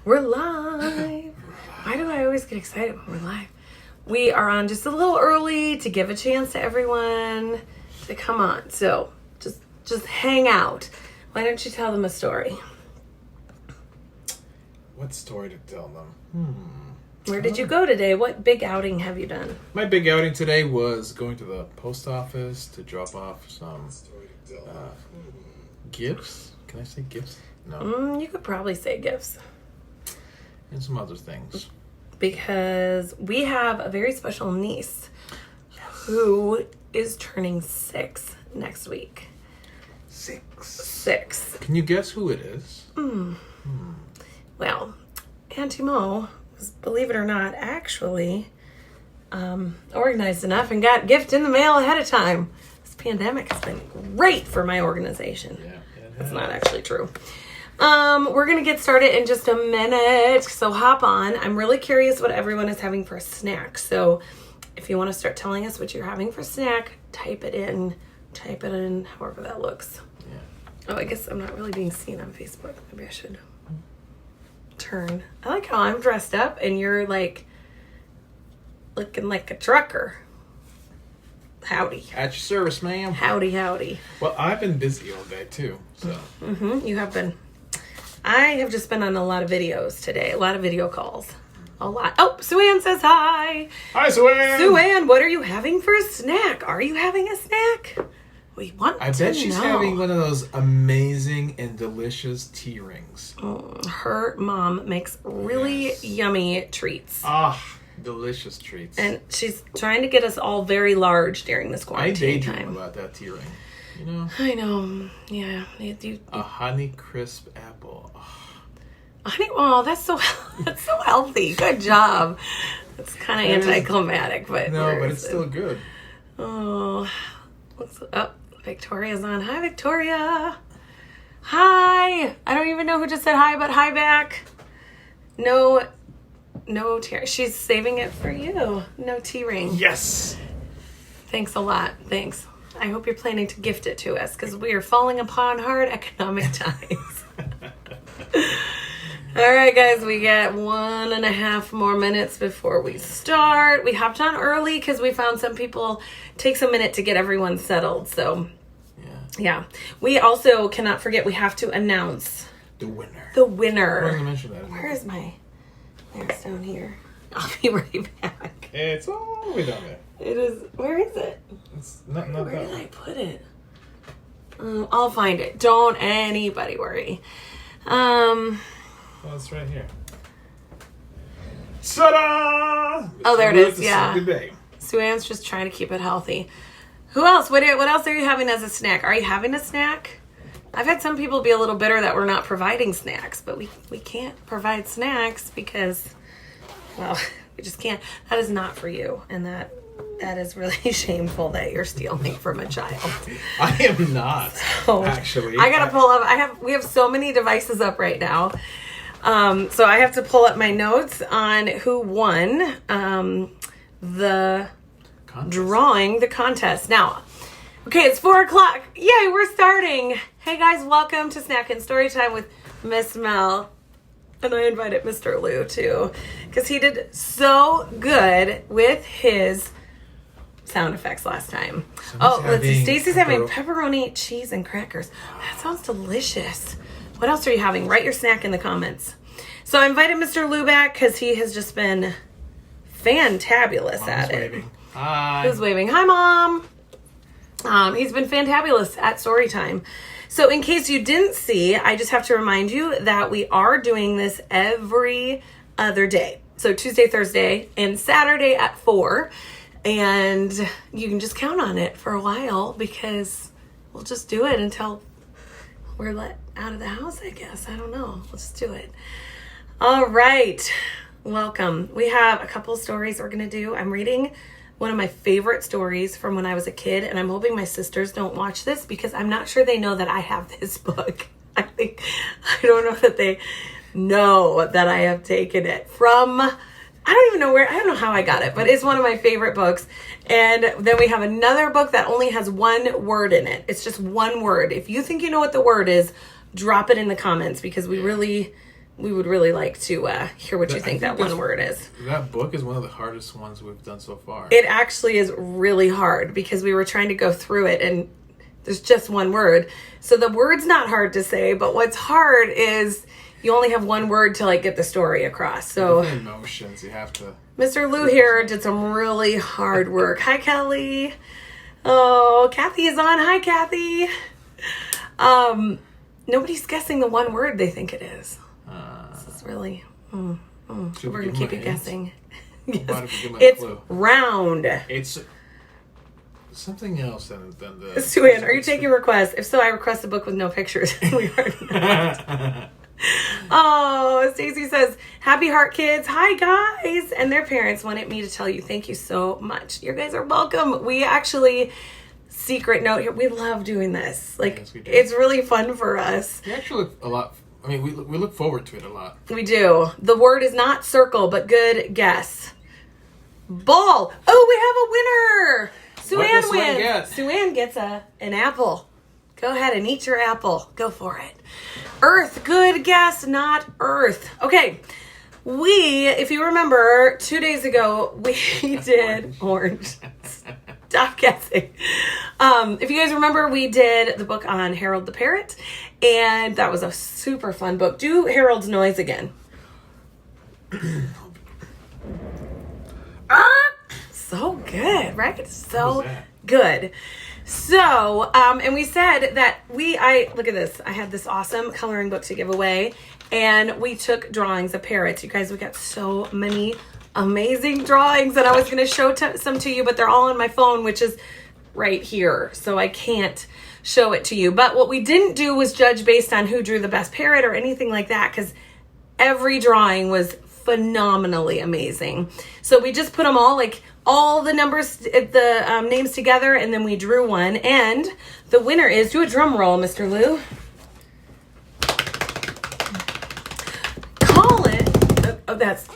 We're live. Why do I always get excited when we're live? We are on just a little early to give a chance to everyone to come on. So just hang out. Why don't you tell them a story? What story to tell them? Where did you go today? What big outing have you done? My big outing today was going to the post office to drop off some gifts. Can I say gifts? No. You could probably say gifts. And some other things. Because we have a very special niece who is turning 6 next week. 6. Can you guess who it is? Well, Auntie Mo was, believe it or not, actually organized enough and got gift in the mail ahead of time. This pandemic has been great for my organization. Yeah. That's not actually true. We're going to get started in just a minute, so hop on. I'm really curious what everyone is having for a snack. So if you want to start telling us what you're having for snack, type it in, however that looks. Yeah. Oh, I guess I'm not really being seen on Facebook. Maybe I should turn. I like how I'm dressed up and you're like looking like a trucker. Howdy. At your service, ma'am. Howdy. Well, I've been busy all day, too. So. You have been. I have just been on a lot of videos today. A lot of video calls. A lot. Oh, Sue-Ann says hi. Hi, Sue-Ann. Sue-Ann, what are you having for a snack? Are you having a snack? We want to know. I bet she's having one of those amazing and delicious tea rings. Her mom makes really yummy treats. Delicious treats. And she's trying to get us all very large during this quarantine time. I daydream about that tea ring. You know? I know. Yeah. A honey crisp apple. Oh, that's so healthy. Good job. It's kind of anticlimactic, but but it's still good. Oh, Victoria's on. Hi, Victoria. Hi. I don't even know who just said hi, but hi back. No tea. She's saving it for you. No tea ring. Yes. Thanks a lot. Thanks. I hope you're planning to gift it to us because we are falling upon hard economic times. All right, guys, we got 1.5 more minutes before we start. We hopped on early because we found some people takes a minute to get everyone settled. So, yeah. We also cannot forget we have to announce the winner. The winner. I didn't mention that. Where is my? There's down here. I'll be right back. It's all the way down there. It is. Where is it? It's not Where that did one. I put it? I'll find it. Don't anybody worry. Oh, it's right here. Ta-da! Oh, there it is. Yeah. Good day. Sue-Ann's just trying to keep it healthy. Who else? What else are you having as a snack? Are you having a snack? I've had some people be a little bitter that we're not providing snacks, but we can't provide snacks because, well, we just can't. That is not for you, and that is really shameful that you're stealing from a child. I am not, actually. I gotta pull up. We have so many devices up right now, so I have to pull up my notes on who won the drawing, the contest. Now, okay, it's 4:00. Yay, we're starting. Hey guys, welcome to Snack and Storytime with Miss Mel. And I invited Mr. Lou too, because he did so good with his sound effects last time. Let's see. Stacy's having pepperoni, cheese, and crackers. That sounds delicious. What else are you having? Write your snack in the comments. So I invited Mr. Lou back because he has just been fantabulous at it. Waving. Hi. Who's waving? Hi, Mom. He's been fantabulous at Storytime. So in case you didn't see, I just have to remind you that we are doing this every other day. So Tuesday, Thursday, and Saturday at 4. And you can just count on it for a while because we'll just do it until we're let out of the house, I guess. I don't know. Let's do it. All right. Welcome. We have a couple of stories we're going to do. I'm reading one of my favorite stories from when I was a kid, and I'm hoping my sisters don't watch this because I'm not sure they know that I have this book. I don't know that they know that I have taken it from, I don't know how I got it, but it's one of my favorite books. And then we have another book that only has one word in it. It's just one word. If you think you know what the word is, drop it in the comments because we really we would really like to hear what you think that one word is. That book is one of the hardest ones we've done so far. It actually is really hard because we were trying to go through it and there's just one word. So the word's not hard to say, but what's hard is you only have one word to like get the story across. So the emotions, you have to. Mr. Lou here did some really hard work. Hi, Kelly. Oh, Kathy is on. Hi, Kathy. Nobody's guessing the one word they think it is. This is really. We're gonna keep you guessing. Yes. It's round. It's something else than the. Sue-Ann, are you taking requests? If so, I request a book with no pictures. We already know. Oh, Stacy says, happy heart kids. Hi guys. And their parents wanted me to tell you thank you so much. You guys are welcome. We actually, secret note here, we love doing this. Like, yes, it's really fun for us. We actually look a lot. I mean, we look forward to it a lot. We do. The word is not circle, but good guess. Ball. Oh, we have a winner. Sue-Ann wins. Sue-Ann gets an apple. Go ahead and eat your apple. Go for it. Earth. Good guess, not earth. Okay. If you remember, 2 days ago, we did orange. Stop guessing. If you guys remember, we did the book on Harold the Parrot, and that was a super fun book. Do Harold's noise again. So good, right? So good. So, and we said that look at this. I had this awesome coloring book to give away, and we took drawings of parrots. You guys, we got so many amazing drawings, and I was going to show some to you, but they're all on my phone, which is right here. So I can't show it to you. But what we didn't do was judge based on who drew the best parrot or anything like that, because every drawing was phenomenally amazing. So we just put them all the numbers, the names together, and then we drew one. And the winner is, do a drum roll, Mr. Lou. That's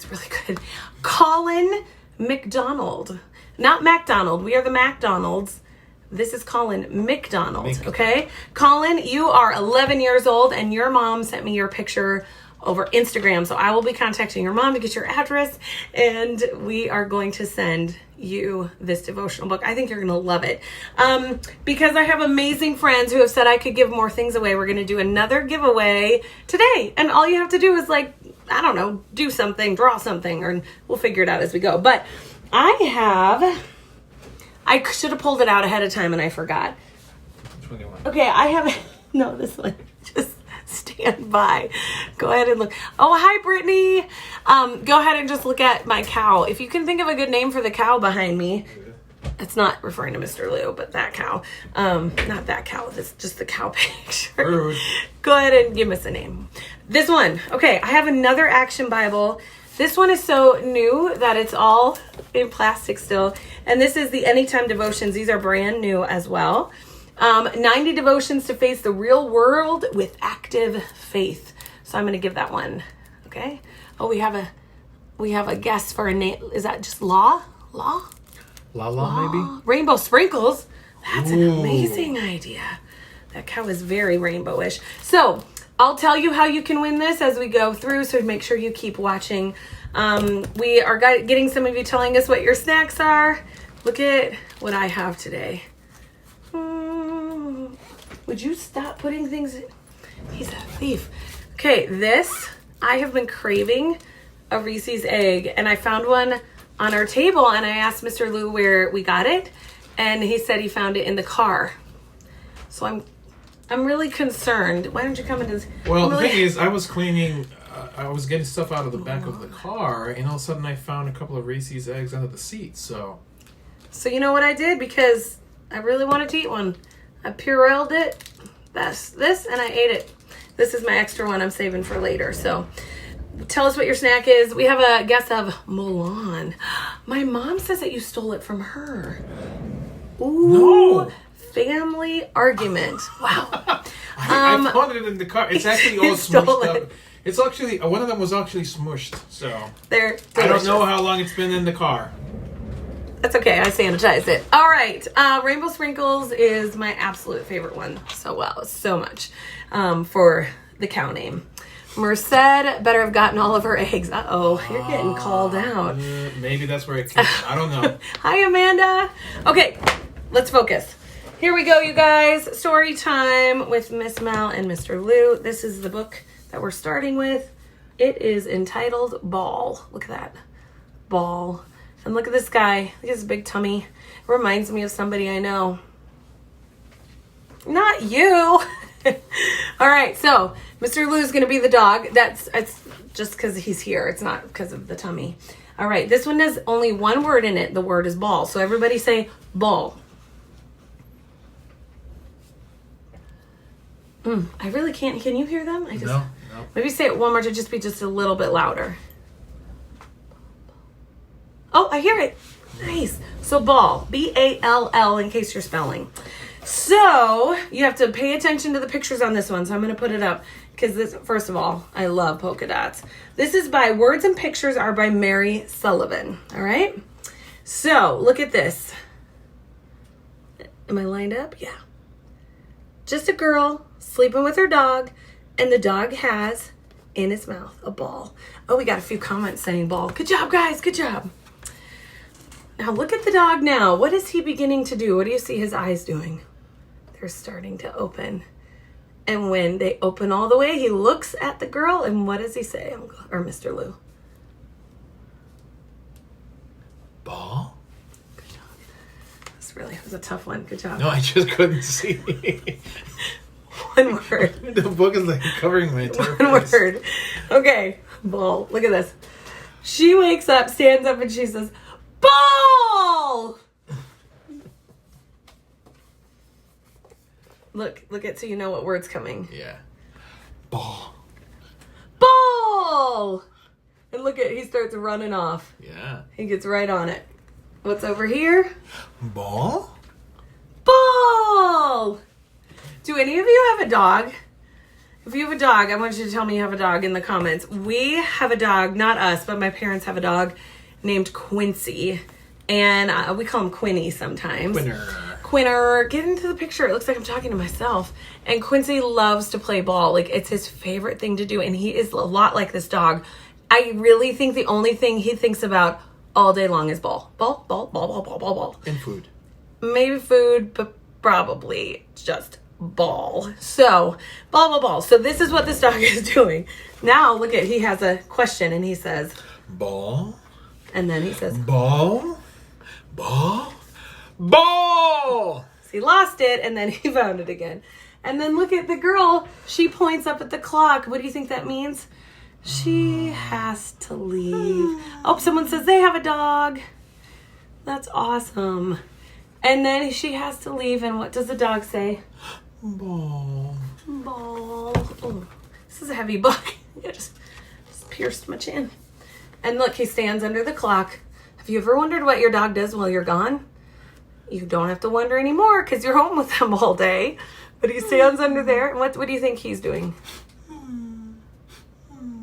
really good. Colin McDonald. Not MacDonald. We are the MacDonalds. This is Colin McDonald, okay? Colin, you are 11 years old, and your mom sent me your picture over Instagram. So I will be contacting your mom to get your address, and we are going to send you this devotional book. I think you're going to love it. Because I have amazing friends who have said I could give more things away. We're going to do another giveaway today. And all you have to do is do something, draw something, or we'll figure it out as we go. But I should have pulled it out ahead of time and I forgot. 21. Okay, no, this one. Just stand by. Go ahead and look. Oh, hi, Brittany. Go ahead and just look at my cow. If you can think of a good name for the cow behind me. It's not referring to Mr. Lou, but that cow. Not that cow. It's just the cow picture. Rude. Go ahead and give us a name. This one. Okay, I have another action Bible. This one is so new that it's all in plastic still. And this is the Anytime Devotions. These are brand new as well. 90 devotions to face the real world with active faith. So I'm going to give that one. Okay. Oh, we have a guess for a name. Is that just Law, maybe? Rainbow Sprinkles. That's an amazing idea. That cow is very rainbowish. So I'll tell you how you can win this as we go through. So make sure you keep watching. We are getting some of you telling us what your snacks are. Look at what I have today. Would you stop putting things in? He's a thief. Okay, I have been craving a Reese's egg, and I found one on our table, and I asked Mr. Lou where we got it, and he said he found it in the car. So I'm really concerned. Why don't you come into this? Well, the thing is, I was cleaning, I was getting stuff out of the back of the car, and all of a sudden I found a couple of Reese's eggs under the seat, So you know what I did? Because I really wanted to eat one. I pureed it, this, and I ate it. This is my extra one I'm saving for later. So tell us what your snack is. We have a guess of Mulan. My mom says that you stole it from her. Ooh, no. Family argument. Wow. I found it in the car. It's actually all smushed up. It's actually, one of them was actually smushed. So they're delicious. I don't know how long it's been in the car. That's okay. I sanitized it. All right. Rainbow Sprinkles is my absolute favorite one. So much for the cow name. Merced better have gotten all of her eggs. Uh-oh, you're getting called out. Maybe that's where it came. I don't know. Hi, Amanda. Okay, let's focus. Here we go, you guys. Story time with Miss Mel and Mr. Lou. This is the book that we're starting with. It is entitled Ball. Look at that. Ball. And look at this guy. Look at his big tummy. It reminds me of somebody I know. Not you. All right, so Mr. Lou's going to be the dog. It's just because he's here. It's not because of the tummy. All right, this one has only one word in it. The word is ball. So everybody say ball. I really can't. Can you hear them? No. Maybe say it one more to just be just a little bit louder. Oh, I hear it. Nice. So ball. B-A-L-L in case you're spelling. So you have to pay attention to the pictures on this one. So I'm going to put it up because this, first of all, I love polka dots. This is by Words and Pictures are by Mary Sullivan. All right. So look at this. Am I lined up? Yeah. Just a girl sleeping with her dog, and the dog has in its mouth a ball. Oh, we got a few comments saying ball. Good job, guys. Good job. Now look at the dog now. What is he beginning to do? What do you see his eyes doing? They're starting to open. And when they open all the way, he looks at the girl, and what does he say? Or Mr. Lou? Ball? Good job. This was a tough one. Good job. No, I just couldn't see. One word. The book is like covering my entire One face. word. Okay. Ball. Look at this. She wakes up, stands up, and she says, ball! Look at so you know what word's coming. Yeah. Ball. Ball! And look at, he starts running off. Yeah. He gets right on it. What's over here? Ball? Ball! Do any of you have a dog? If you have a dog, I want you to tell me you have a dog in the comments. We have a dog, not us, but my parents have a dog named Quincy. And we call him Quinny sometimes. Quinner. Get into the picture. It looks like I'm talking to myself. And Quincy loves to play ball. Like, it's his favorite thing to do. And he is a lot like this dog. I really think the only thing he thinks about all day long is ball. Ball, ball, ball, ball, ball, ball, ball. And food. Maybe food, but probably just ball. So, ball, ball, ball. So this is what this dog is doing. Now, look at, he has a question and he says, ball? And then he says, ball? Ball? Ball! So he lost it and then he found it again. And then look at the girl. She points up at the clock. What do you think that means? She has to leave. Oh, someone says they have a dog. That's awesome. And then she has to leave. And what does the dog say? Ball. Ball. Oh, this is a heavy book. Yeah, just pierced my chin. And look, he stands under the clock. Have you ever wondered what your dog does while you're gone? You don't have to wonder anymore because you're home with them all day. But he stands under there. And what do you think he's doing?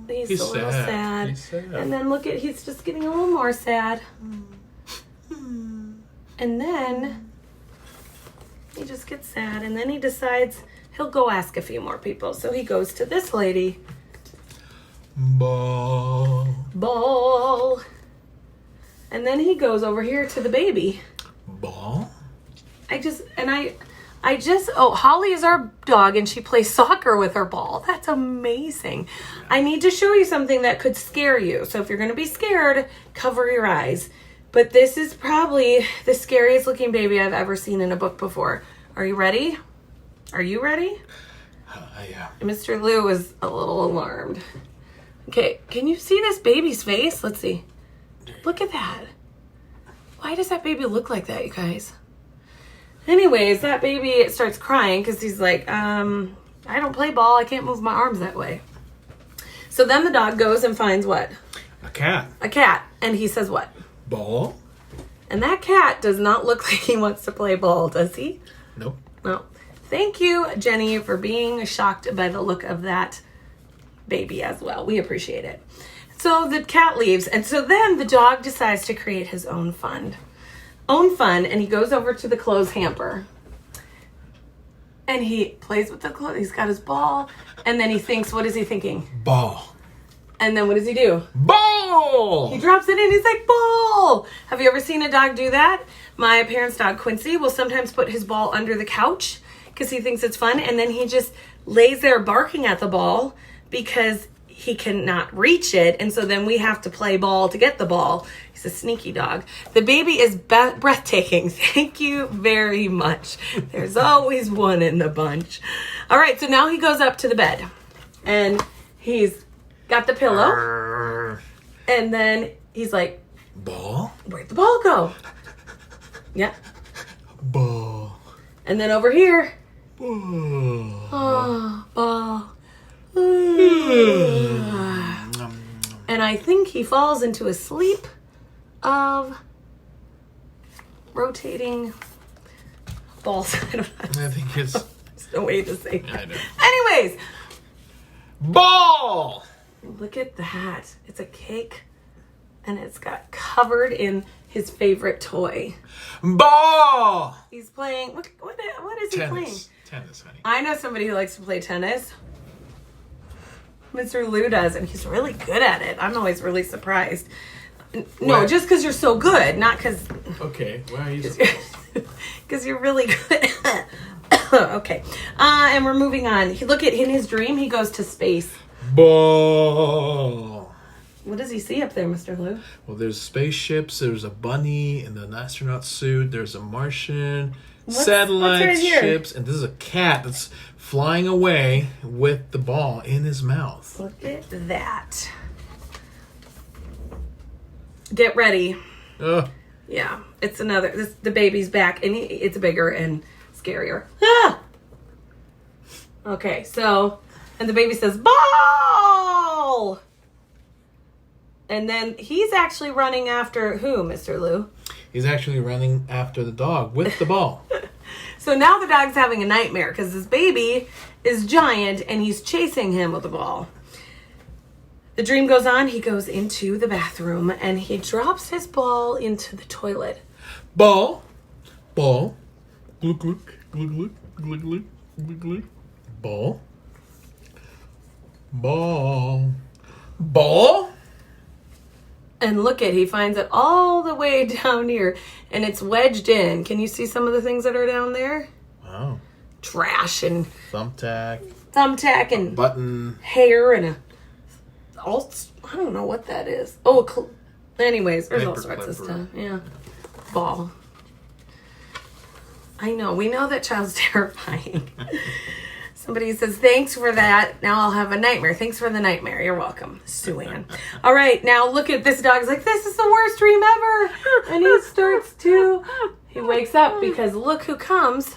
He's a little sad. He's sad. And then look at, he's just getting a little more sad. And then he just gets sad. And then he decides he'll go ask a few more people. So he goes to this lady. Ball. Ball. And then he goes over here to the baby. Ball? Holly is our dog and she plays soccer with her ball. That's amazing. I need to show you something that could scare you. So if you're going to be scared, cover your eyes. But this is probably the scariest looking baby I've ever seen in a book before. Are you ready? Are you ready? Yeah. Mr. Lou is a little alarmed. Okay, can you see this baby's face? Let's see. Look at that. Why does that baby look like that, you guys? Anyways, that baby starts crying because he's like, I don't play ball. I can't move my arms that way. So then the dog goes and finds what? A cat. A cat. And he says what? Ball? And that cat does not look like he wants to play ball, does he? Nope. No. Thank you, Jenny, for being shocked by the look of that baby as well. We appreciate it. So the cat leaves. And so then the dog decides to create his own fun. And he goes over to the clothes hamper. And he plays with the clothes. He's got his ball. And then he thinks, what is he thinking? Ball. And then what does he do? Ball! He drops it in. He's like, ball! Have you ever seen a dog do that? My parents' dog, Quincy, will sometimes put his ball under the couch because he thinks it's fun. And then he just lays there barking at the ball because he cannot reach it. And so then we have to play ball to get the ball. He's a sneaky dog. The baby is breathtaking. Thank you very much. There's always one in the bunch. All right, so now he goes up to the bed. And he's got the pillow. And then he's like, Ball? where'd the ball go? Yeah. Ball. And then over here. Ball. Oh, ball. And I think he falls into a sleep of rotating balls. I don't know. I think it's... There's no way to say that. I know. Anyways. Ball! Look at that. It's a cake. And it's got covered in his favorite toy. Ball! He's playing... What is he playing? Tennis, honey. I know somebody who likes to play tennis. Mr. Lou does, and he's really good at it. I'm always really surprised. No, just because you're so good, not because... Okay, why are you... Because you're really good. Okay. And we're moving on. Look at, in his dream, he goes to space. Ball! What does he see up there, Mr. Lou? Well, there's spaceships, there's a bunny in an astronaut suit, there's a Martian, satellites, what's right here? ships, and this is a cat that's flying away with the ball in his mouth. Look at that. Get ready. Ugh. Yeah, it's another... the baby's back, and it's bigger and scarier. Ah! Okay, so... And the baby says, ball! And then he's actually running after who, Mr. Lou? He's actually running after the dog with the ball. So now the dog's having a nightmare because this baby is giant and he's chasing him with the ball. The dream goes on. He goes into the bathroom and he drops his ball into the toilet. Ball. Ball. Look, look, look, look, look, look, look, look. Ball. Ball. Ball. And look at, he finds it all the way down here and it's wedged in. Can you see some of the things that are down there? Wow. Trash and Thumbtack and button. hair and I don't know what that is. Oh, anyways, there's all sorts of stuff. Yeah. Ball. I know. We know that child's terrifying. Somebody says, thanks for that. Now I'll have a nightmare. Thanks for the nightmare. You're welcome. Sue Ann. All right. Now look at this dog's like, this is the worst dream ever. And he starts to, he wakes up because look who comes.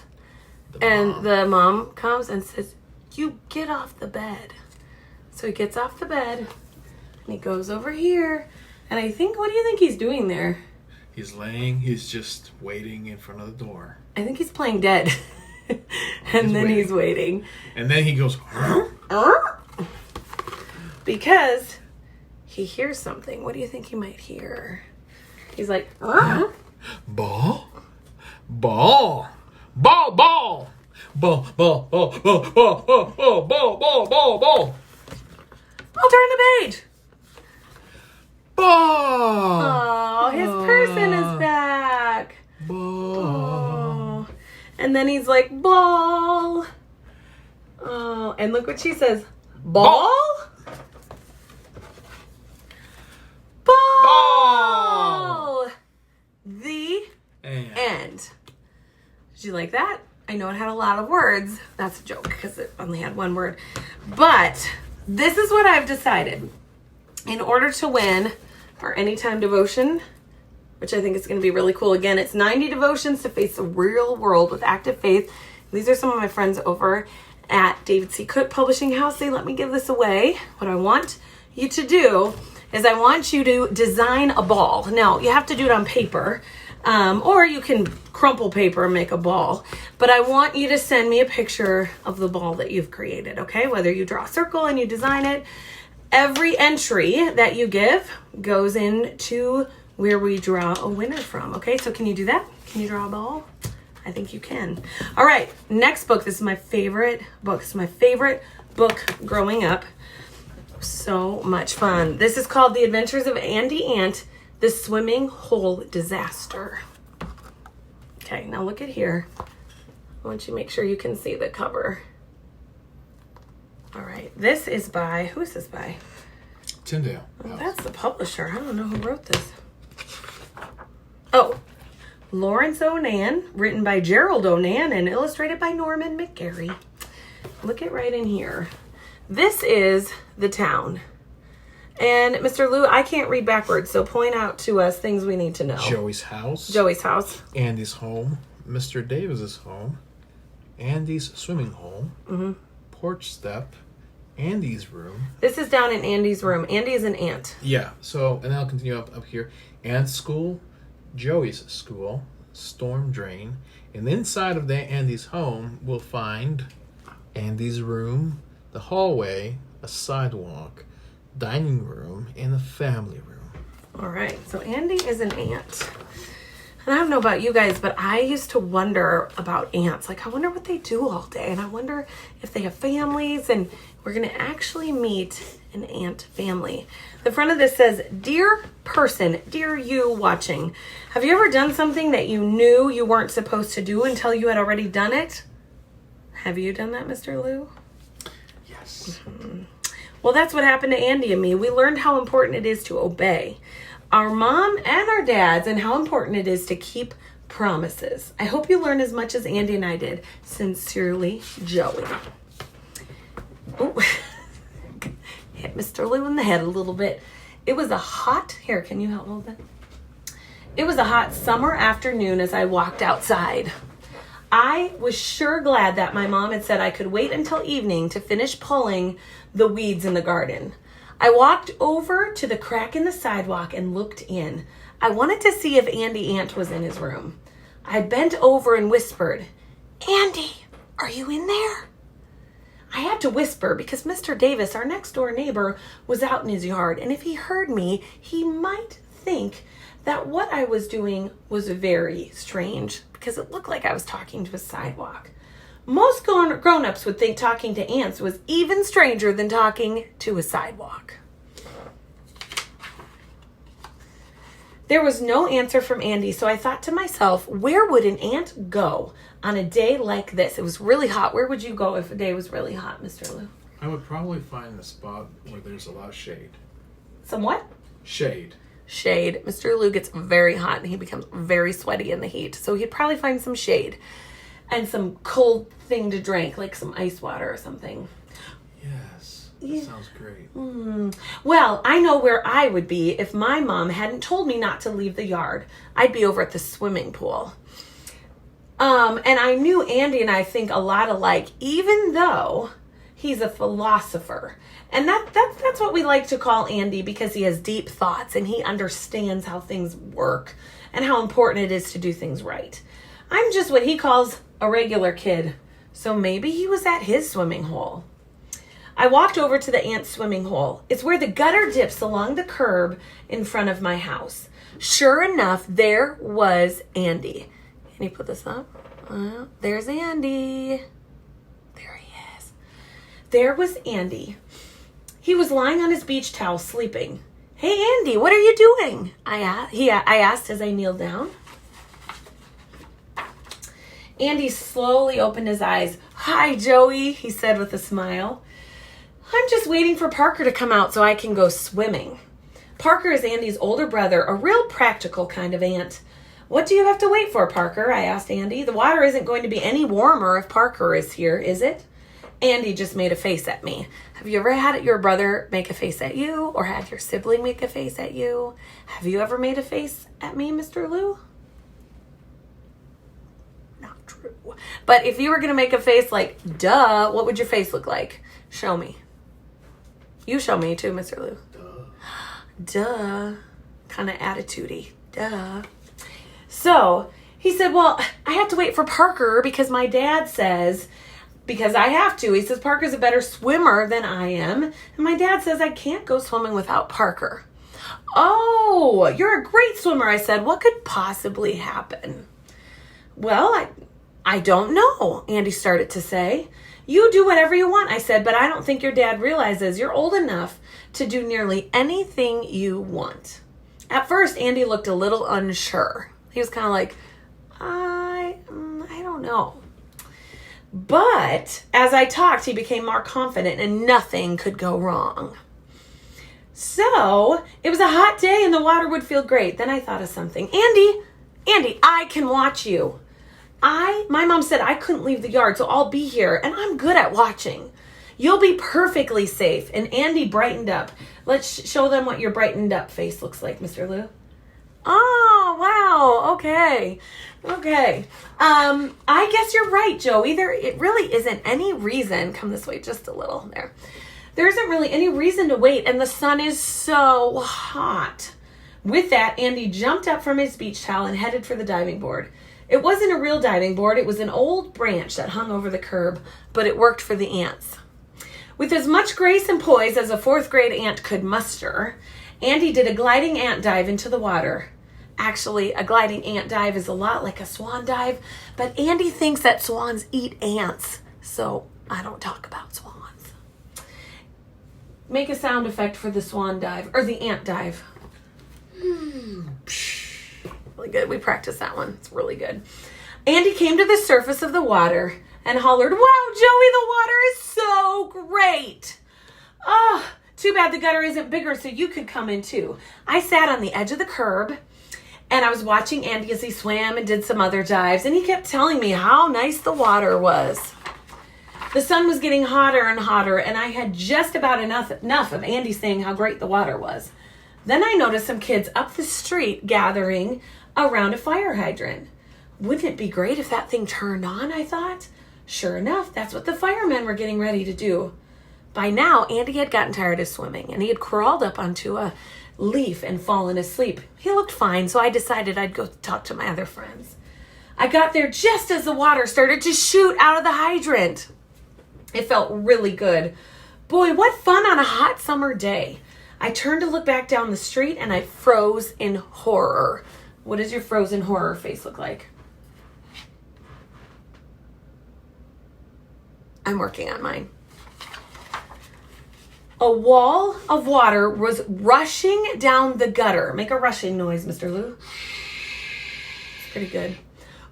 The mom comes and says, you get off the bed. So he gets off the bed and he goes over here. And I think, what do you think he's doing there? He's just waiting in front of the door. I think he's playing dead. He's waiting. And then he goes, because he hears something. What do you think he might hear? He's like, ball, ball, ball, ball, ball, ball, ball, ball, ball, ball, ball, ball, ball, ball, ball. I'll turn the page. Ball. Oh, his person is back. Ball. Oh. And then he's like, ball. Oh, and look what she says. Ball? Ball. The end. Did you like that? I know it had a lot of words. That's a joke because it only had one word. But this is what I've decided. In order to win our Anytime Devotion, which I think is going to be really cool. Again, it's 90 devotions to face the real world with active faith. These are some of my friends over at David C. Cook Publishing House. They let me give this away. What I want you to do is I want you to design a ball. Now, you have to do it on paper, or you can crumple paper and make a ball. But I want you to send me a picture of the ball that you've created, okay? Whether you draw a circle and you design it. Every entry that you give goes into where we draw a winner from. Okay, so can you do that? Can you draw a ball? I think you can. All right, next book. This is my favorite book. It's my favorite book growing up. So much fun. This is called The Adventures of Andy Ant, The Swimming Hole Disaster. Okay, now look at here. I want you to make sure you can see the cover. All right, this is by, who is this by? Tyndale. Well, that's the publisher. I don't know who wrote this. Oh, Lawrence Onan, written by Gerald Onan and illustrated by Norman McGary. Look at right in here. This is the town. And Mr. Lou, I can't read backwards, so point out to us things we need to know. Joey's house. Joey's house. Andy's home. Mr. Davis's home. Andy's swimming hole. Mm-hmm. Porch step. Andy's room. This is down in Andy's room. Andy is an ant. Yeah, so, and I'll continue up here. Ant's school, Joey's school, storm drain. And inside of Andy's home, we'll find Andy's room, the hallway, a sidewalk, dining room, and a family room. All right, so Andy is an ant. And I don't know about you guys, but I used to wonder about ants. Like, I wonder what they do all day. And I wonder if they have families. And we're going to actually meet an ant family. The front of this says, Dear person, dear you watching, have you ever done something that you knew you weren't supposed to do until you had already done it? Have you done that, Mr. Lou? Yes. Mm-hmm. Well, that's what happened to Andy and me. We learned how important it is to obey our mom and our dads and how important it is to keep promises. I hope you learned as much as Andy and I did. Sincerely, Joey. Ooh. Hit Mr. Lou in the head a little bit. It was a hot, here, can you help hold that? It was a hot summer afternoon as I walked outside. I was sure glad that my mom had said I could wait until evening to finish pulling the weeds in the garden. I walked over to the crack in the sidewalk and looked in. I wanted to see if Andy Ant was in his room. I bent over and whispered, Andy, are you in there? I had to whisper because Mr. Davis, our next door neighbor, was out in his yard. And if he heard me, he might think that what I was doing was very strange because it looked like I was talking to a sidewalk. Most grown-ups would think talking to ants was even stranger than talking to a sidewalk. There was no answer from Andy, so I thought to myself, where would an ant go on a day like this? It was really hot. Where would you go if a day was really hot, Mr. Lou? I would probably find a spot where there's a lot of shade. Somewhat? Shade. Shade. Mr. Lou gets very hot and he becomes very sweaty in the heat, so he'd probably find some shade. And some cold thing to drink, like some ice water or something. Yes, that sounds great. Well, I know where I would be if my mom hadn't told me not to leave the yard. I'd be over at the swimming pool. And I knew Andy and I think a lot alike, even though he's a philosopher. And that's what we like to call Andy because he has deep thoughts and he understands how things work and how important it is to do things right. I'm just what he calls a regular kid, so maybe he was at his swimming hole. I walked over to the ant swimming hole. It's where the gutter dips along the curb in front of my house. Sure enough, there was Andy. Can you put this up? There's Andy. There he is. There was Andy. He was lying on his beach towel sleeping. Hey, Andy, what are you doing? I asked as I kneeled down. Andy slowly opened his eyes. Hi, Joey, he said with a smile. I'm just waiting for Parker to come out so I can go swimming. Parker is Andy's older brother, a real practical kind of ant. What do you have to wait for, Parker? I asked Andy. The water isn't going to be any warmer if Parker is here, is it? Andy just made a face at me. Have you ever had your brother make a face at you or had your sibling make a face at you? Have you ever made a face at me, Mr. Lou? Not true. But if you were going to make a face like, duh, what would your face look like? Show me. You show me too, Mr. Lou. Duh. Kind of attitude-y. Duh. So he said, well, I have to wait for Parker because my dad says, because I have to. He says Parker's a better swimmer than I am. And my dad says I can't go swimming without Parker. Oh, you're a great swimmer, I said. What could possibly happen? Well, I don't know, Andy started to say. You do whatever you want, I said, but I don't think your dad realizes you're old enough to do nearly anything you want. At first, Andy looked a little unsure. He was kind of like, I don't know. But as I talked, he became more confident and nothing could go wrong. So it was a hot day and the water would feel great. Then I thought of something. Andy, I can watch you. My mom said I couldn't leave the yard, so I'll be here, and I'm good at watching. You'll be perfectly safe. And Andy brightened up. Let's show them what your brightened up face looks like, Mr. Lou. Oh, wow. Okay. I guess you're right, Joey. It really isn't any reason. Come this way just a little there. There isn't really any reason to wait, and the sun is so hot. With that, Andy jumped up from his beach towel and headed for the diving board. It wasn't a real diving board. It was an old branch that hung over the curb, but it worked for the ants. With as much grace and poise as a 4th grade ant could muster, Andy did a gliding ant dive into the water. Actually, a gliding ant dive is a lot like a swan dive, but Andy thinks that swans eat ants, so I don't talk about swans. Make a sound effect for the swan dive, or the ant dive. Really good. We practiced that one. It's really good. Andy came to the surface of the water and hollered, "Wow, Joey, the water is so great." Oh, too bad the gutter isn't bigger so you could come in too. I sat on the edge of the curb and I was watching Andy as he swam and did some other dives, and he kept telling me how nice the water was. The sun was getting hotter and hotter, and I had just about enough of Andy saying how great the water was. Then I noticed some kids up the street gathering around a fire hydrant. Wouldn't it be great if that thing turned on, I thought. Sure enough, that's what the firemen were getting ready to do. By now, Andy had gotten tired of swimming, and he had crawled up onto a leaf and fallen asleep. He looked fine, so I decided I'd go talk to my other friends. I got there just as the water started to shoot out of the hydrant. It felt really good. Boy, what fun on a hot summer day. I turned to look back down the street and I froze in horror. What does your frozen horror face look like? I'm working on mine. A wall of water was rushing down the gutter. Make a rushing noise, Mr. Lou. It's pretty good.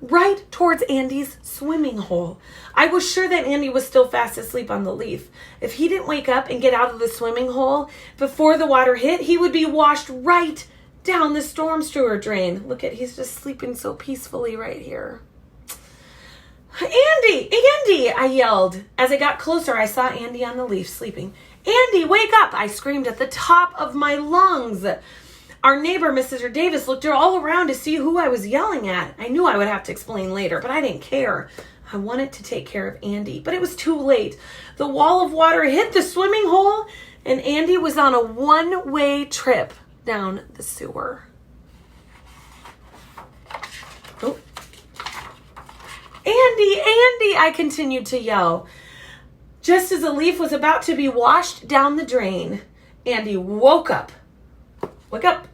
Right towards Andy's swimming hole. I was sure that Andy was still fast asleep on the leaf. If he didn't wake up and get out of the swimming hole before the water hit, he would be washed right down the storm sewer drain. Look at, he's just sleeping so peacefully right here. Andy, I yelled. As I got closer, I saw Andy on the leaf sleeping. Andy, wake up, I screamed at the top of my lungs. Our neighbor, Mrs. Davis, looked all around to see who I was yelling at. I knew I would have to explain later, but I didn't care. I wanted to take care of Andy, but it was too late. The wall of water hit the swimming hole, and Andy was on a one-way trip down the sewer. Oh. Andy, I continued to yell. Just as the leaf was about to be washed down the drain, Andy woke up. Wake up.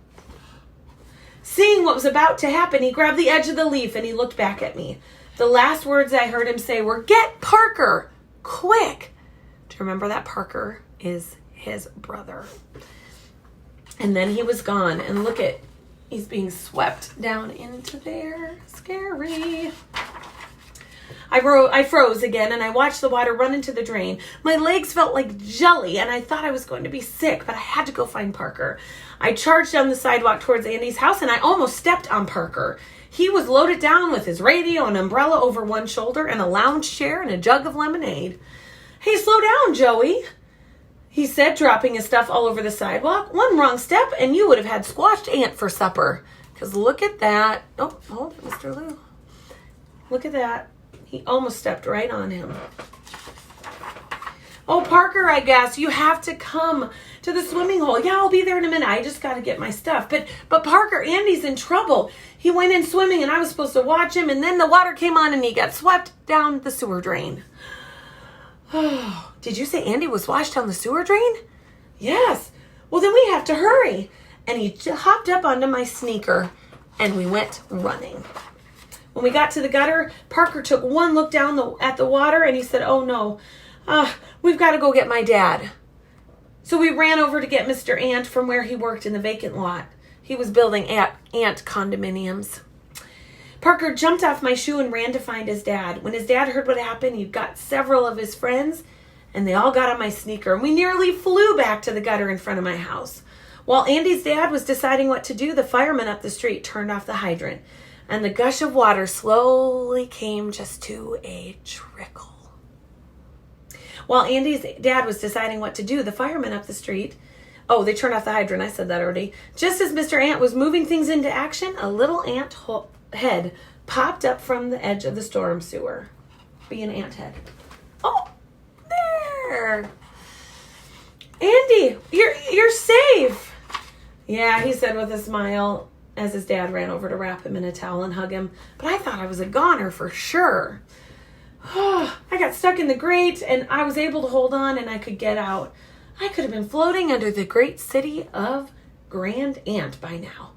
Seeing what was about to happen, he grabbed the edge of the leaf and he looked back at me. The last words I heard him say were, "Get Parker, quick." Do you remember that Parker is his brother? And then he was gone. And look at, he's being swept down into there. Scary. I froze again and I watched the water run into the drain. My legs felt like jelly and I thought I was going to be sick, but I had to go find Parker. I charged down the sidewalk towards Andy's house and I almost stepped on Parker. He was loaded down with his radio, an umbrella over one shoulder, and a lounge chair and a jug of lemonade. "Hey, slow down, Joey," he said, dropping his stuff all over the sidewalk. "One wrong step and you would have had squashed ant for supper. Because look at that." Oh, hold it, Mr. Lou. Look at that. He almost stepped right on him. "Oh, Parker, I guess you have to come to the swimming hole." "Yeah, I'll be there in a minute. I just got to get my stuff." But Parker, Andy's in trouble. He went in swimming and I was supposed to watch him, and then the water came on and he got swept down the sewer drain. Oh, did you say Andy was washed down the sewer drain? Yes. Well, then we have to hurry. And he hopped up onto my sneaker and we went running. When we got to the gutter, Parker took one look down at the water and he said, "Oh no, we've got to go get my dad." So we ran over to get Mr. Ant from where he worked in the vacant lot. He was building ant condominiums. Parker jumped off my shoe and ran to find his dad. When his dad heard what happened, he got several of his friends, and they all got on my sneaker, and we nearly flew back to the gutter in front of my house. While Andy's dad was deciding what to do, the fireman up the street turned off the hydrant, and the gush of water slowly came just to a trickle. While Andy's dad was deciding what to do, the fireman up the street... Oh, they turned off the hydrant. I said that already. Just as Mr. Ant was moving things into action, a little ant head popped up from the edge of the storm sewer. Be an ant head. Oh, there. Andy, you're safe. Yeah, he said with a smile as his dad ran over to wrap him in a towel and hug him. But I thought I was a goner for sure. I got stuck in the grate and I was able to hold on and I could get out. I could have been floating under the great city of Grand Ant by now.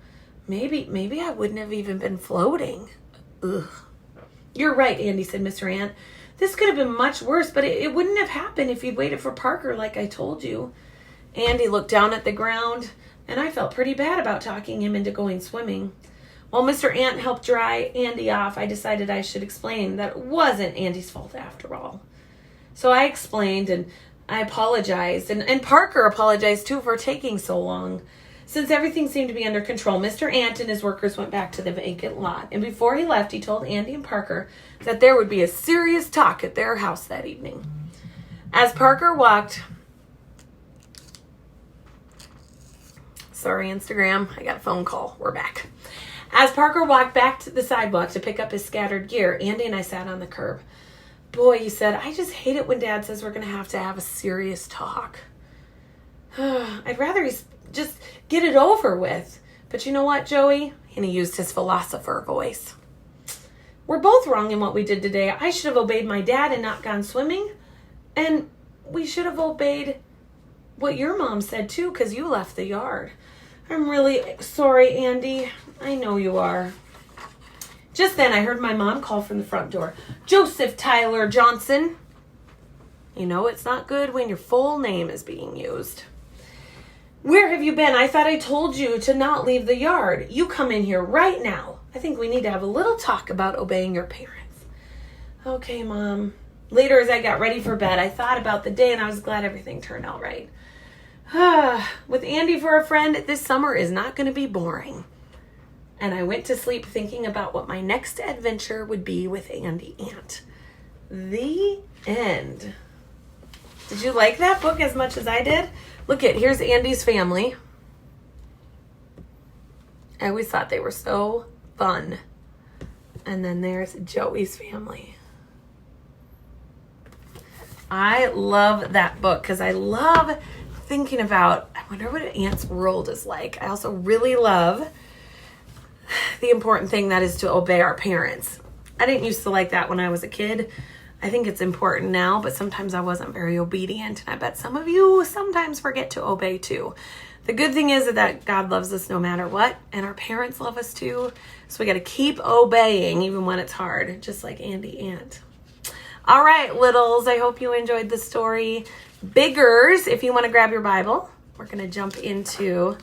Maybe I wouldn't have even been floating. Ugh. You're right, Andy, said Mr. Ant. This could have been much worse, but it wouldn't have happened if you'd waited for Parker like I told you. Andy looked down at the ground, and I felt pretty bad about talking him into going swimming. While Mr. Ant helped dry Andy off, I decided I should explain that it wasn't Andy's fault after all. So I explained, and I apologized, and Parker apologized too for taking so long. Since everything seemed to be under control, Mr. Ant and his workers went back to the vacant lot, and before he left, he told Andy and Parker that there would be a serious talk at their house that evening. As Parker walked... Sorry, Instagram, I got a phone call. We're back. As Parker walked back to the sidewalk to pick up his scattered gear, Andy and I sat on the curb. Boy, he said, I just hate it when Dad says we're going to have a serious talk. I'd rather just get it over with. But you know what, Joey? And he used his philosopher voice. We're both wrong in what we did today. I should have obeyed my dad and not gone swimming. And we should have obeyed what your mom said too, because you left the yard. I'm really sorry, Andy. I know you are. Just then, I heard my mom call from the front door. Joseph Tyler Johnson. You know it's not good when your full name is being used. Where have you been? I thought I told you to not leave the yard. You come in here right now. I think we need to have a little talk about obeying your parents. Okay, Mom. Later, as I got ready for bed, I thought about the day and I was glad everything turned out right. With Andy for a friend, this summer is not going to be boring. And I went to sleep thinking about what my next adventure would be with Andy Ant. The end. Did you like that book as much as I did? Look here's Andy's family. I always thought they were so fun. And then there's Joey's family. I love that book because I love thinking about, I wonder what an ant's world is like. I also really love the important thing that is to obey our parents. I didn't used to like that when I was a kid. I think it's important now, but sometimes I wasn't very obedient. And I bet some of you sometimes forget to obey too. The good thing is that God loves us no matter what, and our parents love us too. So we got to keep obeying even when it's hard, just like Andy Ant. All right, littles, I hope you enjoyed the story. Biggers, if you want to grab your Bible, we're going to jump into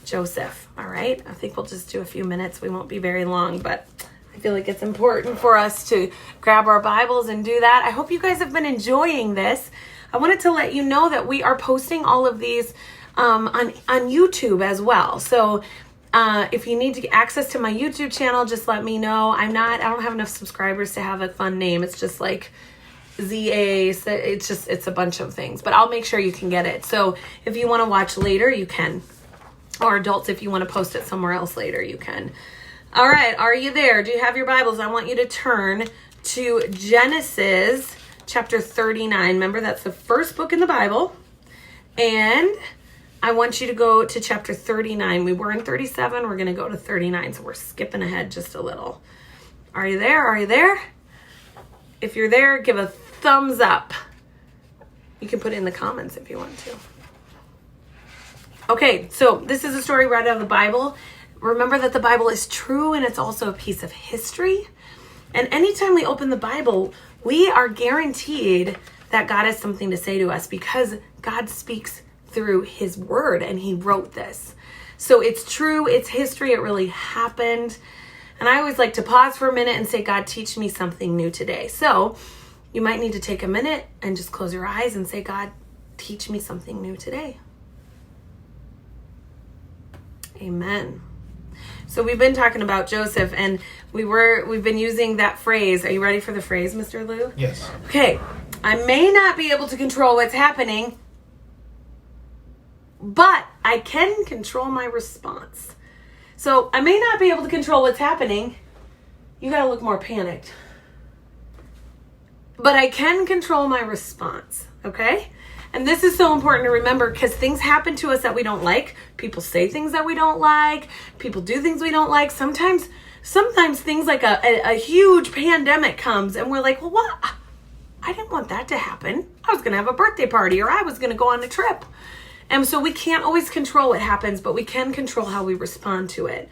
Joseph. All right, I think we'll just do a few minutes. We won't be very long, but I feel like it's important for us to grab our Bibles and do that. I hope you guys have been enjoying this. I wanted to let you know that we are posting all of these on YouTube as well. So if you need to get access to my YouTube channel, just let me know. I don't have enough subscribers to have a fun name. It's just like ZA. It's a bunch of things, but I'll make sure you can get it. So if you want to watch later, you can. Or adults, if you want to post it somewhere else later, you can. All right, are you there? Do you have your Bibles? I want you to turn to Genesis chapter 39. Remember, that's the first book in the Bible. And I want you to go to chapter 39. We were in 37. We're going to go to 39, so we're skipping ahead just a little. Are you there? Are you there? If you're there, give a thumbs up. You can put it in the comments if you want to. Okay, so this is a story right out of the Bible. Remember that the Bible is true and it's also a piece of history. And anytime we open the Bible, we are guaranteed that God has something to say to us because God speaks through his word and he wrote this. So it's true, it's history, it really happened. And I always like to pause for a minute and say, God, teach me something new today. So you might need to take a minute and just close your eyes and say, God, teach me something new today. Amen. So we've been talking about Joseph, and we've been using that phrase. Are you ready for the phrase, Mr. Lou? Yes. Okay. I may not be able to control what's happening, but I can control my response. So I may not be able to control what's happening. You got to look more panicked. But I can control my response, okay? And this is so important to remember because things happen to us that we don't like. People say things that we don't like. People do things we don't like. Sometimes things like a huge pandemic comes and we're like, well, what? I didn't want that to happen. I was going to have a birthday party or I was going to go on a trip. And so we can't always control what happens, but we can control how we respond to it.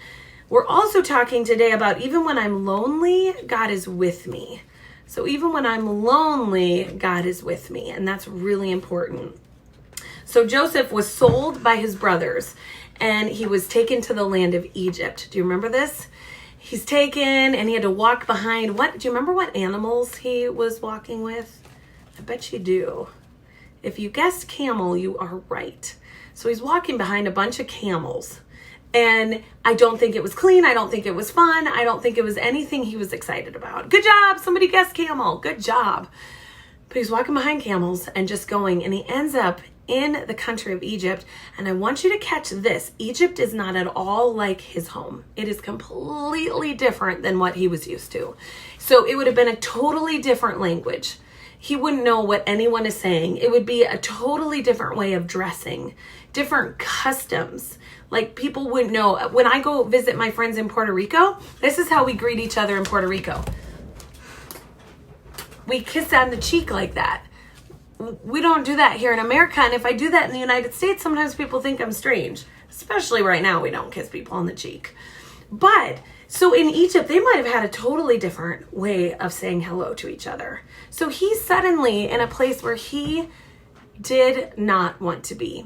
We're also talking today about even when I'm lonely, God is with me. So even when I'm lonely, God is with me. And that's really important. So Joseph was sold by his brothers and he was taken to the land of Egypt. Do you remember this? He's taken and he had to walk behind do you remember what animals he was walking with? I bet you do. If you guessed camel, you are right. So he's walking behind a bunch of camels. And I don't think it was clean. I don't think it was fun. I don't think it was anything he was excited about. Good job. Somebody guessed camel. Good job. But he's walking behind camels and just going. And he ends up in the country of Egypt. And I want you to catch this. Egypt is not at all like his home. It is completely different than what he was used to. So it would have been a totally different language. He wouldn't know what anyone is saying. It would be a totally different way of dressing, different customs. Like people wouldn't know. When I go visit my friends in Puerto Rico, this is how we greet each other in Puerto Rico. We kiss on the cheek like that. We don't do that here in America. And if I do that in the United States, sometimes people think I'm strange. Especially right now, we don't kiss people on the cheek. But so in Egypt, they might have had a totally different way of saying hello to each other. So he's suddenly in a place where he did not want to be.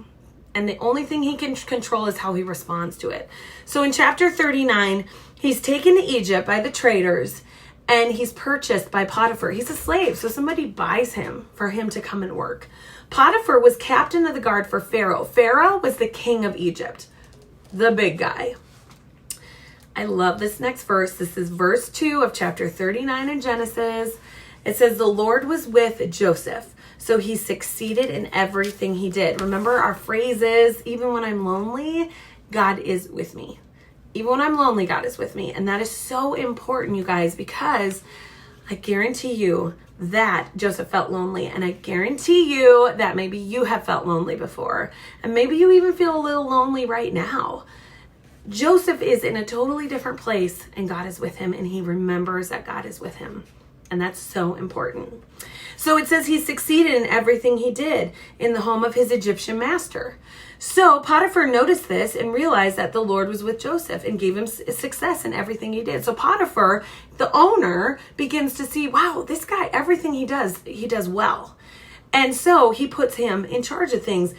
And the only thing he can control is how he responds to it. So in chapter 39, he's taken to Egypt by the traders and he's purchased by Potiphar. He's a slave, so somebody buys him for him to come and work. Potiphar was captain of the guard for Pharaoh. Pharaoh was the king of Egypt, the big guy. I love this next verse. This is verse 2 of chapter 39 in Genesis. It says, the Lord was with Joseph, so he succeeded in everything he did. Remember our phrase is, even when I'm lonely, God is with me. Even when I'm lonely, God is with me. And that is so important, you guys, because I guarantee you that Joseph felt lonely. And I guarantee you that maybe you have felt lonely before. And maybe you even feel a little lonely right now. Joseph is in a totally different place and God is with him and he remembers that God is with him. And that's so important. So it says he succeeded in everything he did in the home of his Egyptian master. So Potiphar noticed this and realized that the Lord was with Joseph and gave him success in everything he did. So Potiphar, the owner, begins to see, wow, this guy, everything he does well. And so he puts him in charge of things.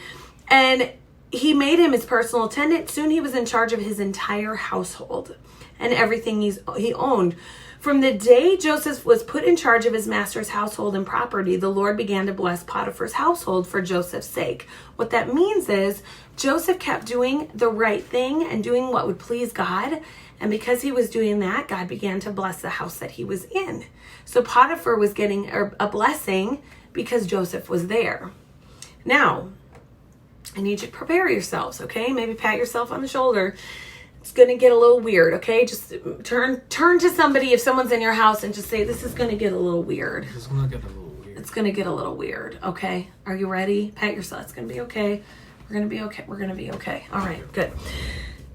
And he made him his personal attendant. Soon he was in charge of his entire household and everything he owned. From the day Joseph was put in charge of his master's household and property, the Lord began to bless Potiphar's household for Joseph's sake. What that means is Joseph kept doing the right thing and doing what would please God. And because he was doing that, God began to bless the house that he was in. So Potiphar was getting a blessing because Joseph was there. Now, I need you to prepare yourselves, okay? Maybe pat yourself on the shoulder. It's going to get a little weird, okay? Just turn to somebody if someone's in your house and just say, this is going to get a little weird. It's going to get a little weird. It's going to get a little weird, okay? Are you ready? Pat yourself. It's going to be okay. We're going to be okay. We're going to be okay. All right, good.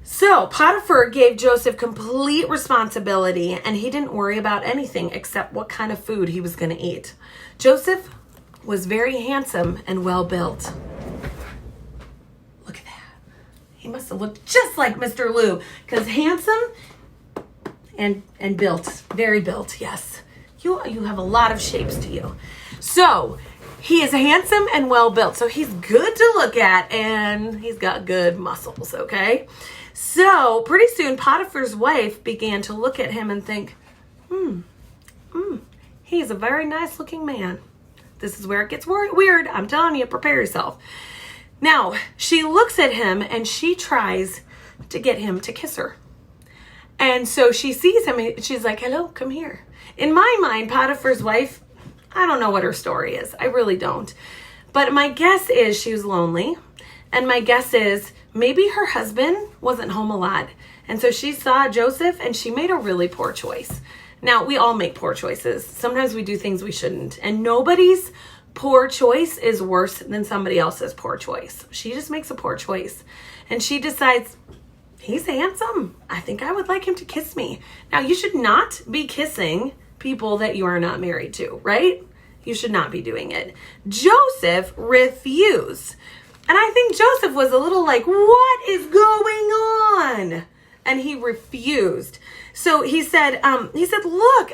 So Potiphar gave Joseph complete responsibility and he didn't worry about anything except what kind of food he was going to eat. Joseph was very handsome and well built. Look at that. He must have looked just like Mr. Lou because handsome and built, very built. Yes, you have a lot of shapes to you. So he is handsome and well built. So he's good to look at, and he's got good muscles. Okay. So pretty soon Potiphar's wife began to look at him and think, he's a very nice looking man. This is where it gets weird. I'm telling you, prepare yourself. Now, she looks at him and she tries to get him to kiss her. And so she sees him and she's like, hello, come here. In my mind, Potiphar's wife, I don't know what her story is. I really don't. But my guess is she was lonely. And my guess is maybe her husband wasn't home a lot. And so she saw Joseph and she made a really poor choice. Now, we all make poor choices. Sometimes we do things we shouldn't. And nobody's poor choice is worse than somebody else's poor choice. She just makes a poor choice. And she decides, he's handsome. I think I would like him to kiss me. Now, you should not be kissing people that you are not married to, right? You should not be doing it. Joseph refused. And I think Joseph was a little like, what is going on? And he refused. So he said, look,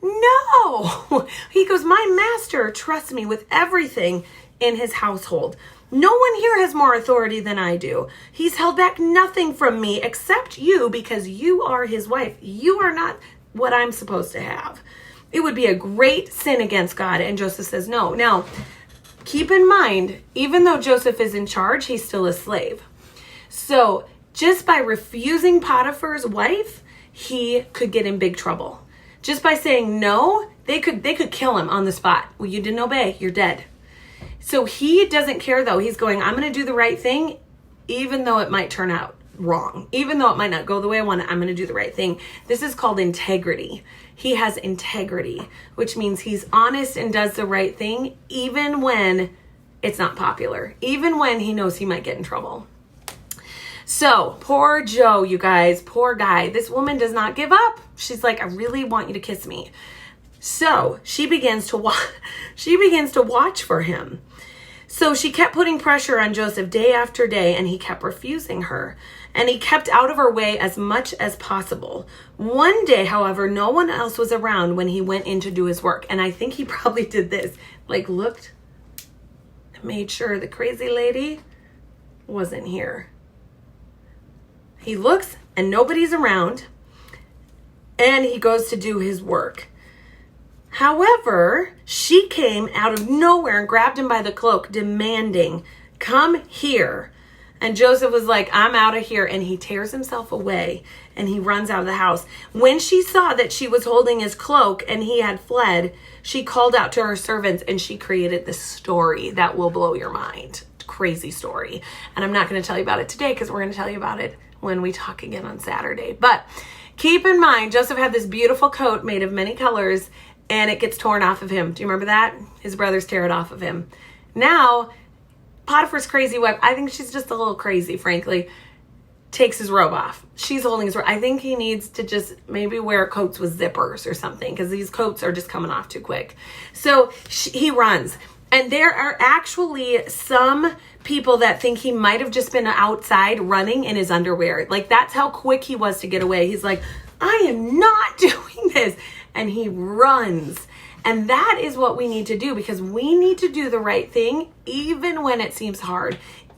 no. He goes, my master trusts me with everything in his household. No one here has more authority than I do. He's held back nothing from me except you because you are his wife. You are not what I'm supposed to have. It would be a great sin against God. And Joseph says no. Now, keep in mind, even though Joseph is in charge, he's still a slave. So just by refusing Potiphar's wife, he could get in big trouble. Just by saying no, they could kill him on the spot. Well, you didn't obey, you're dead. So he doesn't care though. He's going, I'm going to do the right thing, even though it might turn out wrong. Even though it might not go the way I want it, I'm going to do the right thing. This is called integrity. He has integrity, which means he's honest and does the right thing, even when it's not popular, even when he knows he might get in trouble. So poor Joe, you guys, poor guy. This woman does not give up. She's like, I really want you to kiss me. So she begins to watch for him. So she kept putting pressure on Joseph day after day, and he kept refusing her. And he kept out of her way as much as possible. One day, however, no one else was around when he went in to do his work. And I think he probably did this, like looked, made sure the crazy lady wasn't here. He looks and nobody's around, and he goes to do his work. However, she came out of nowhere and grabbed him by the cloak, demanding, come here. And Joseph was like, I'm out of here. And he tears himself away and he runs out of the house. When she saw that she was holding his cloak and he had fled, she called out to her servants and she created this story that will blow your mind. Crazy story. And I'm not going to tell you about it today because we're going to tell you about it when we talk again on Saturday. But keep in mind, Joseph had this beautiful coat made of many colors and it gets torn off of him. Do you remember that? His brothers tear it off of him. Now, Potiphar's crazy wife, I think she's just a little crazy, frankly, takes his robe off. She's holding his robe. I think he needs to just maybe wear coats with zippers or something because these coats are just coming off too quick. So he runs. And there are actually some people that think he might have just been outside running in his underwear. Like that's how quick he was to get away. He's like, I am not doing this. And he runs. And that is what we need to do because we need to do the right thing even when it seems hard.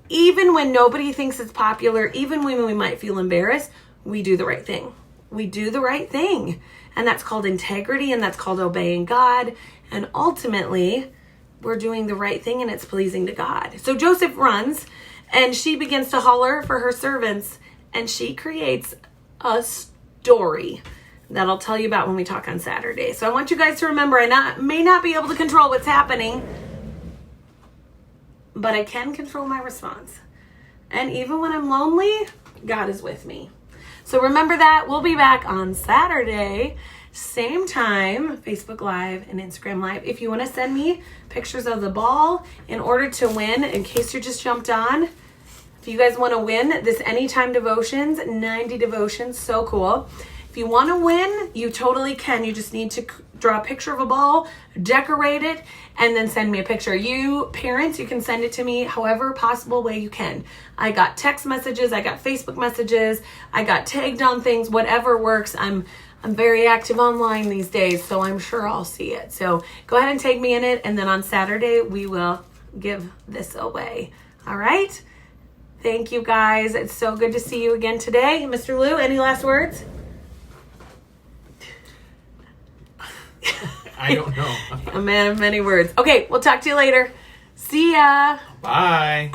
Even when nobody thinks it's popular, even when we might feel embarrassed, we do the right thing. We do the right thing. And that's called integrity and that's called obeying God. And ultimately, we're doing the right thing and it's pleasing to God. So Joseph runs and she begins to holler for her servants and she creates a story that I'll tell you about when we talk on Saturday. So I want you guys to remember I may not be able to control what's happening, but I can control my response. And even when I'm lonely, God is with me. So remember that. We'll be back on Saturday, same time, Facebook Live and Instagram Live. If you want to send me pictures of the ball in order to win, in case you just jumped on, if you guys want to win this Anytime Devotions, 90 devotions, so cool. If you want to win, you totally can. You just need to draw a picture of a ball, decorate it, and then send me a picture. You parents, you can send it to me however possible way you can. I got text messages, I got Facebook messages, I got tagged on things, whatever works. I'm very active online these days, so I'm sure I'll see it. So go ahead and tag me in it, and then on Saturday we will give this away. All right? Thank you, guys. It's so good to see you again today. Mr. Lou, any last words? I don't know. A man of many words. Okay, we'll talk to you later. See ya. Bye.